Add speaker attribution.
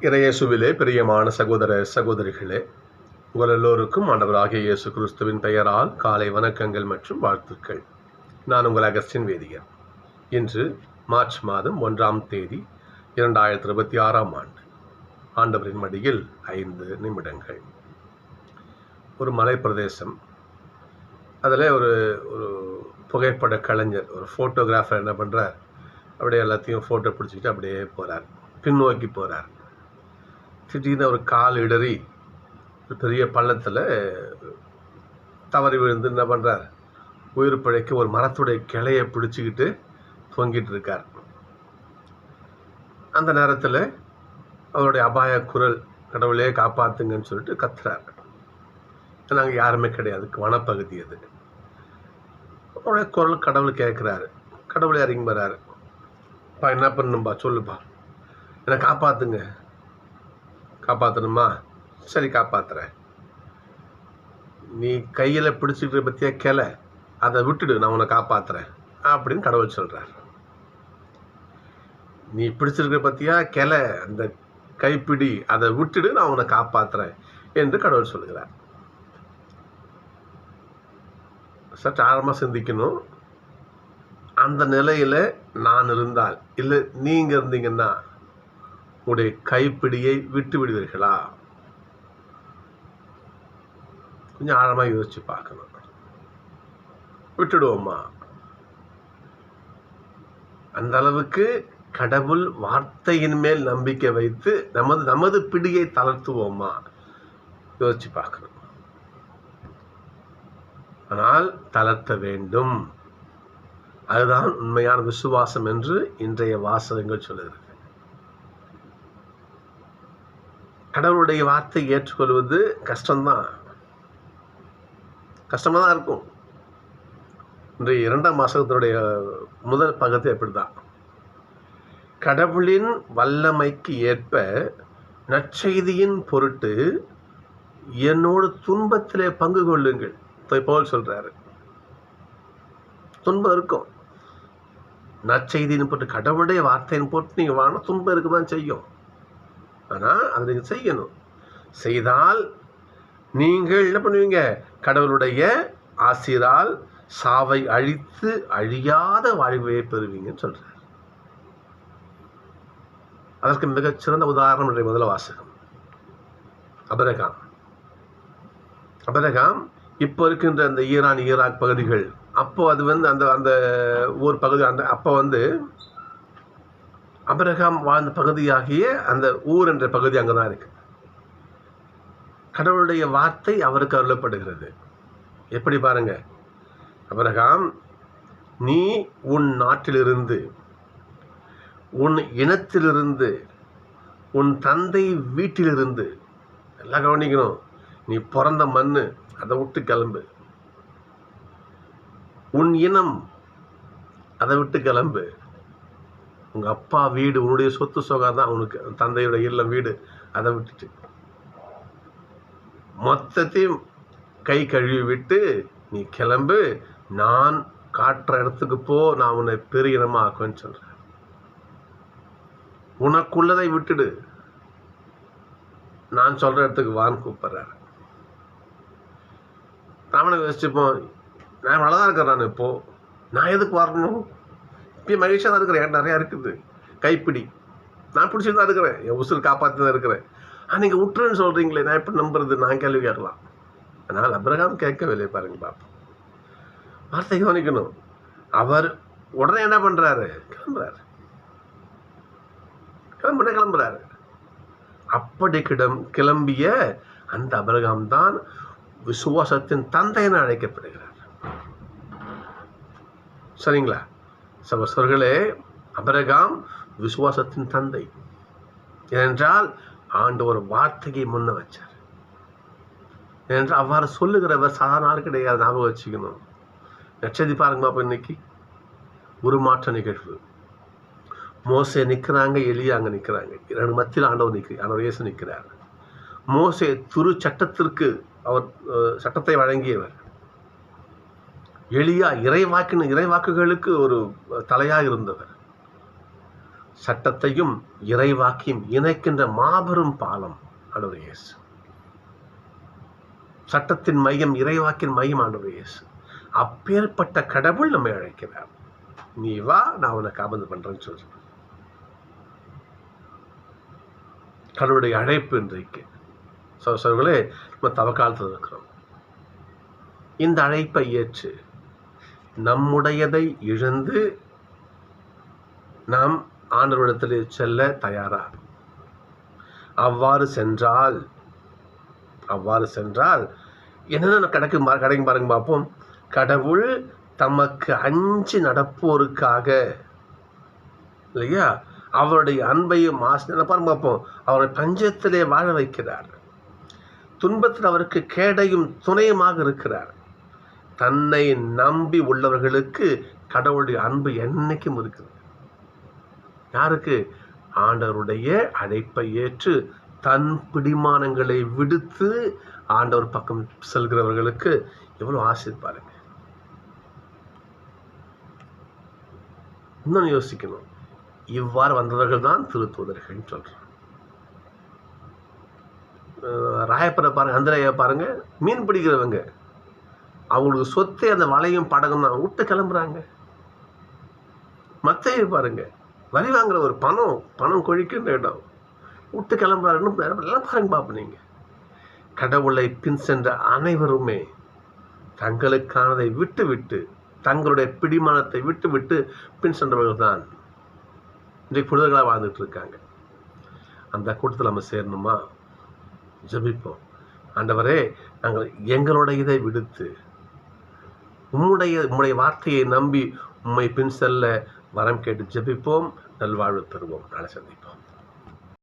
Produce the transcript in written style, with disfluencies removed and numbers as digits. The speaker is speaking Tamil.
Speaker 1: இறையேசுவிலே பிரியமான சகோதர சகோதரிகளே, உங்கள் எல்லோருக்கும் ஆண்டவராகிய இயேசு கிறிஸ்துவின் பெயரால் காலை வணக்கங்கள் மற்றும் வாழ்த்துக்கள். நான் உங்கள் அகஸ்டின் வேதியர். இன்று மார்ச் மாதம் 1ஆம் தேதி 2026ஆம் ஆண்டு. ஆண்டவரின் மடியில் 5 நிமிடங்கள். ஒரு மலை பிரதேசம். அதில் ஒரு புகைப்பட கலைஞர், ஒரு ஃபோட்டோகிராஃபர் என்ன பண்ணுறார், அப்படியே எல்லாத்தையும் ஃபோட்டோ பிடிச்சிக்கிட்டு அப்படியே போகிறார், பின்னோக்கி போகிறார். திடீர்னு ஒரு கால் இடறி பெரிய பள்ளத்தில் தவறி விழுந்து என்ன பண்ணுறார், உயிர் பிழைக்க ஒரு மரத்துடைய கிளையை பிடிச்சிக்கிட்டு தொங்கிட்டு இருக்கார். அந்த நேரத்தில் அவருடைய அபாய குரல், கடவுளே காப்பாற்றுங்கன்னு சொல்லிட்டு கத்துறார். நாங்கள் யாருமே கிடையாது, வனப்பகுதி அது. அவருடைய குரல் கடவுள் கேட்குறாரு. கடவுளே இறங்கி வர்றாரு. பா, என்ன பண்ணணும்பா, சொல்லுப்பா, என்னை காப்பாற்றுங்க. காப்பாற்றணுமா? சரி, காப்பாற்றுறேன். நீ கையில் பிடிச்சிக்கிற பற்றியா கிளை, அதை விட்டுடு, நான் உன்னை காப்பாற்றுறேன் அப்படின்னு கடவுள் சொல்கிறார். நீ பிடிச்சிருக்கிற பற்றியா கிளை, அந்த கைப்பிடி, அதை விட்டுடு, நான் உன்னை காப்பாற்றுறேன் என்று கடவுள் சொல்கிறார். சற்று ஆழமாக சிந்திக்கணும். அந்த நிலையில் நான் இருந்தால், இல்லை நீங்கள் இருந்தீங்கன்னா உடைய கைப்பிடியை விட்டு விடுவீர்களா? கொஞ்சம் ஆழமாக யோசிச்சு பார்க்கணும். விட்டுடுவோமா? அந்த அளவுக்கு கடவுள் வார்த்தையின் மேல் நம்பிக்கை வைத்து நமது பிடியை தளர்த்துவோமா? யோசிச்சு பார்க்கணும். ஆனால் தளர்த்த வேண்டும். அதுதான் உண்மையான விசுவாசம் என்று இன்றைய வாசகங்கள் சொல்லுகிறது. கடவுளுடைய வார்த்தை ஏற்றுக்கொள்வது கஷ்டமாக தான் இருக்கும். இன்றைய 2ஆம் வாசகத்தினுடைய முதல் பகுதி அப்படிதான். கடவுளின் வல்லமைக்கு ஏற்ப நற்செய்தியின் பொருட்டு என்னோடு துன்பத்திலே பங்கு கொள்ளுங்கள். பவுல் சொல்றாரு. துன்பம் இருக்கும். நற்செய்தியின் பொருட்டு, கடவுளுடைய வார்த்தையின் பொருட்டு நீங்கள் வாங்க, துன்பம் இருக்குதான் செய்யும். ஆனால் அதை நீங்கள் செய்யணும். செய்தால் நீங்கள் என்ன பண்ணுவீங்க? கடவுளுடைய ஆசீரால் சாவை அழித்து அழியாத வாழ்வை பெறுவீங்கன்னு சொல்றார். அதற்கு மிகச்சிறந்த உதாரணம் என்ற முதல் வாசகம் அபிரகாம். இப்போ இருக்கின்ற அந்த ஈராக் பகுதிகள், அப்போ அது அந்த அந்த ஊர் பகுதி, அப்போ அபிரகாம் வாழ்ந்த பகுதியாகிய அந்த ஊர் என்ற பகுதி அங்கே தான் இருக்கு. கடவுளுடைய வார்த்தை அவருக்கு அருளப்படுகிறது. எப்படி பாருங்க, அபிரகாம், நீ உன் நாட்டிலிருந்து, உன் இனத்திலிருந்து, உன் தந்தை வீட்டிலிருந்து, எல்லாம் கவனிக்கணும், நீ பிறந்த மண்ணு, அதை விட்டு கிளம்பு. உன் இனம், அதை விட்டு கிளம்பு. உங்கள் அப்பா வீடு, உன்னுடைய சொத்து சொகம் தான் உனக்கு, தந்தையோட இல்லம் வீடு, அதை விட்டுட்டு மொத்தத்தையும் கை கழுவி விட்டு நீ கிளம்பு. நான் காட்டுற இடத்துக்கு போ, நான் உன்னை பெரிய இனமாக ஆக்குவேன்னு சொல்கிறேன். உனக்குள்ளதை விட்டுடு, நான் சொல்கிற இடத்துக்கு வான்னு கூப்பிட்றாரு. நாமளை யோசிச்சுப்போம், நான் நல்லாதான் இருக்கிறேன், நான் இப்போது நான் எதுக்கு வரணும்? இப்போ மகிழ்ச்சியாக தான் இருக்கிறேன், நிறையா இருக்குது கைப்பிடி, நான் பிடிச்சிட்டு தான் இருக்கிறேன், என் உசுறு காப்பாற்றி தான் இருக்கிறேன். நீங்கள் விட்டுருன்னு சொல்கிறீங்களே, நான் எப்படி நம்புறது? நான் கேள்வி கேட்கலாம். அதனால் அபிரகாம் கேட்கவில்லை. பாருங்க பாப்போம், வார்த்தை கவனிக்கணும். அவர் உடனே என்ன பண்ணுறாரு? கிளம்புறாரு. அப்படி கிளம்பிய அந்த அபிரகாம் தான் விசுவாசத்தின் தந்தை என அழைக்கப்படுகிறார். சரிங்களா சகோதரர்களே? அபிரகாம் விசுவாசத்தின் தந்தை. ஏனென்றால் ஆண்டவர் வார்த்தையை முன்ன வச்சார். ஏனென்றால் அவ்வாறு சொல்லுகிறவர் சாதாரண ஆள் கிடையாது. ஞாபகம் வச்சுக்கணும். நச்சதி பாருங்க. அப்போ இன்னைக்கு உருமாற்ற நிகழ்வு. மோசே நிற்கிறாங்க, எலியா அங்கே நிற்கிறாங்க. 2 மத்தியில் ஆண்டவர் இயேசு நிற்கிறார். மோசே துரு சட்டத்திற்கு அவர் சட்டத்தை வழங்கியவர். எலியா இறைவாக்குகளுக்கு ஒரு தலையாக இருந்தவர். சட்டத்தையும் இறைவாக்கியும் இணைக்கின்ற மாபெரும் பாலம் ஆண்டவர் இயேசு. சட்டத்தின் மையம், இறைவாக்கின் மையம் ஆண்டவர் இயேசு. அப்பேற்பட்ட கடவுள் நம்மை அழைக்கிறார். நீ வா, நான் உனக்கு ஆபத்து பண்றேன்னு சொல்றேன். கடவுளுடைய அழைப்பு இன்றைக்கு சகோதரர்களே, நம்ம தவக்காலத்தில் இருக்கிறோம். இந்த அழைப்பை ஏற்று நம்முடையதை இழந்து நாம் ஆண்டவரிடத்தில் செல்ல தயாரா? அவ்வாறு சென்றால் என்னென்ன கடைக்கு பாருங்க பார்ப்போம். கடவுள் தமக்கு அஞ்சு நடப்போருக்காக இல்லையா அவருடைய அன்பையும் பாருங்க பார்ப்போம். அவரை பஞ்சத்திலே வாழ வைக்கிறார். துன்பத்தில் அவருக்கு கேடையும் துணையுமாக இருக்கிறார். தன்னை நம்பி உள்ளவர்களுக்கு கடவுளுடைய அன்பு என்னைக்கும் இருக்குது. யாருக்கு? ஆண்டவருடைய அழைப்பை ஏற்று தன் பிடிமானங்களை விடுத்து ஆண்டவர் பக்கம் செல்கிறவர்களுக்கு எவ்வளவு ஆசை பாருங்க. இன்னும் யோசிக்கணும். இவ்வாறு வந்தவர்கள் தான் திருத்தூதர்கள் சொல்றான். ராயப்பரை பாருங்க, அந்திரையா பாருங்க, மீன் பிடிக்கிறவங்க அவங்களுக்கு சொத்தே அந்த வலையும் படகும் தான், விட்டு கிளம்புறாங்க. மத்தேயு பாருங்க, வரி வாங்குற ஒரு பணம் கொழிக்கின்ற இடம், விட்டு கிளம்புறாருன்னு எல்லாம் பாருங்க பார்ப்போம். நீங்க கடவுளை பின் சென்ற அனைவருமே தங்களுக்கானதை விட்டு தங்களுடைய பிடிமானத்தை விட்டு பின் சென்றவர்கள் தான் இன்றைக்கு புனிதர்களாக வாழ்ந்துட்டு இருக்காங்க. அந்த கூட்டத்தில் நம்ம சேரணுமா? ஜெபிப்போம். ஆண்டவரே, நாங்கள் எங்களுடைய இதை விடுத்து உம்முடைய வார்த்தையை நம்பி உம்மை பின் செல்ல வரம் கேட்டு ஜெபிப்போம். நல்வாழ்வு பெறுவோம். நாளை சந்திப்போம்.